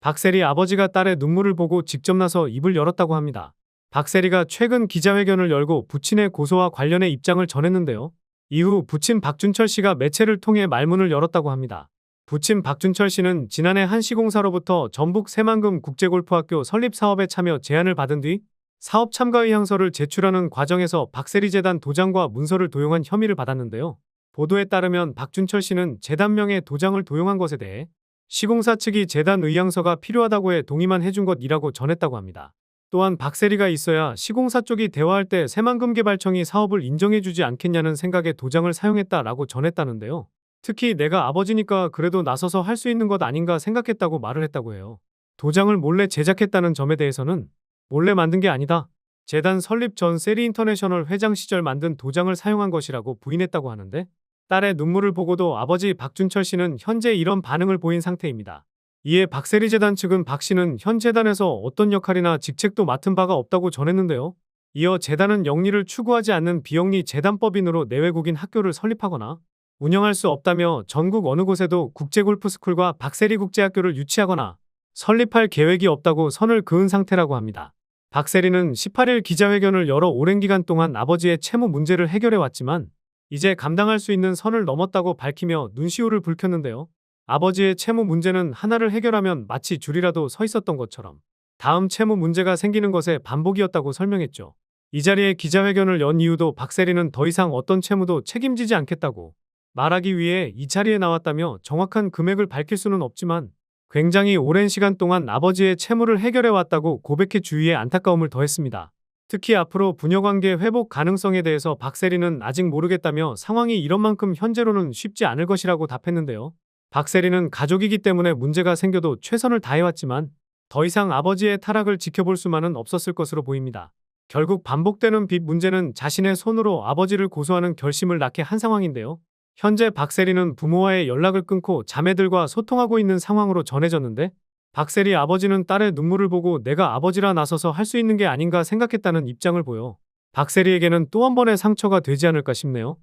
박세리 아버지가 딸의 눈물을 보고 직접 나서 입을 열었다고 합니다. 박세리가 최근 기자회견을 열고 부친의 고소와 관련해 입장을 전했는데요. 이후 부친 박준철 씨가 매체를 통해 말문을 열었다고 합니다. 부친 박준철 씨는 지난해 한 시공사로부터 전북 새만금 국제골프학교 설립 사업에 참여 제안을 받은 뒤 사업 참가 의향서를 제출하는 과정에서 박세리 재단 도장과 문서를 도용한 혐의를 받았는데요. 보도에 따르면 박준철 씨는 재단명의 도장을 도용한 것에 대해 시공사 측이 재단 의향서가 필요하다고 해 동의만 해준 것이라고 전했다고 합니다. 또한 박세리가 있어야 시공사 쪽이 대화할 때 새만금개발청이 사업을 인정해주지 않겠냐는 생각에 도장을 사용했다라고 전했다는데요. 특히 내가 아버지니까 그래도 나서서 할 수 있는 것 아닌가 생각했다고 말을 했다고 해요. 도장을 몰래 제작했다는 점에 대해서는 몰래 만든 게 아니다. 재단 설립 전 세리 인터내셔널 회장 시절 만든 도장을 사용한 것이라고 부인했다고 하는데, 딸의 눈물을 보고도 아버지 박준철 씨는 현재 이런 반응을 보인 상태입니다. 이에 박세리 재단 측은 박 씨는 현 재단에서 어떤 역할이나 직책도 맡은 바가 없다고 전했는데요. 이어 재단은 영리를 추구하지 않는 비영리 재단법인으로 내외국인 학교를 설립하거나 운영할 수 없다며 전국 어느 곳에도 국제골프스쿨과 박세리 국제학교를 유치하거나 설립할 계획이 없다고 선을 그은 상태라고 합니다. 박세리는 18일 기자회견을 열어 오랜 기간 동안 아버지의 채무 문제를 해결해 왔지만 이제 감당할 수 있는 선을 넘었다고 밝히며 눈시울을 붉혔는데요. 아버지의 채무 문제는 하나를 해결하면 마치 줄이라도 서 있었던 것처럼 다음 채무 문제가 생기는 것의 반복이었다고 설명했죠. 이 자리에 기자회견을 연 이유도 박세리는 더 이상 어떤 채무도 책임지지 않겠다고 말하기 위해 이 자리에 나왔다며 정확한 금액을 밝힐 수는 없지만 굉장히 오랜 시간 동안 아버지의 채무를 해결해 왔다고 고백해 주위에 안타까움을 더했습니다. 특히 앞으로 부녀관계 회복 가능성에 대해서 박세리는 아직 모르겠다며 상황이 이런 만큼 현재로는 쉽지 않을 것이라고 답했는데요. 박세리는 가족이기 때문에 문제가 생겨도 최선을 다해왔지만 더 이상 아버지의 타락을 지켜볼 수만은 없었을 것으로 보입니다. 결국 반복되는 빚 문제는 자신의 손으로 아버지를 고소하는 결심을 낳게 한 상황인데요. 현재 박세리는 부모와의 연락을 끊고 자매들과 소통하고 있는 상황으로 전해졌는데, 박세리 아버지는 딸의 눈물을 보고 내가 아버지라 나서서 할 수 있는 게 아닌가 생각했다는 입장을 보여 박세리에게는 또 한 번의 상처가 되지 않을까 싶네요.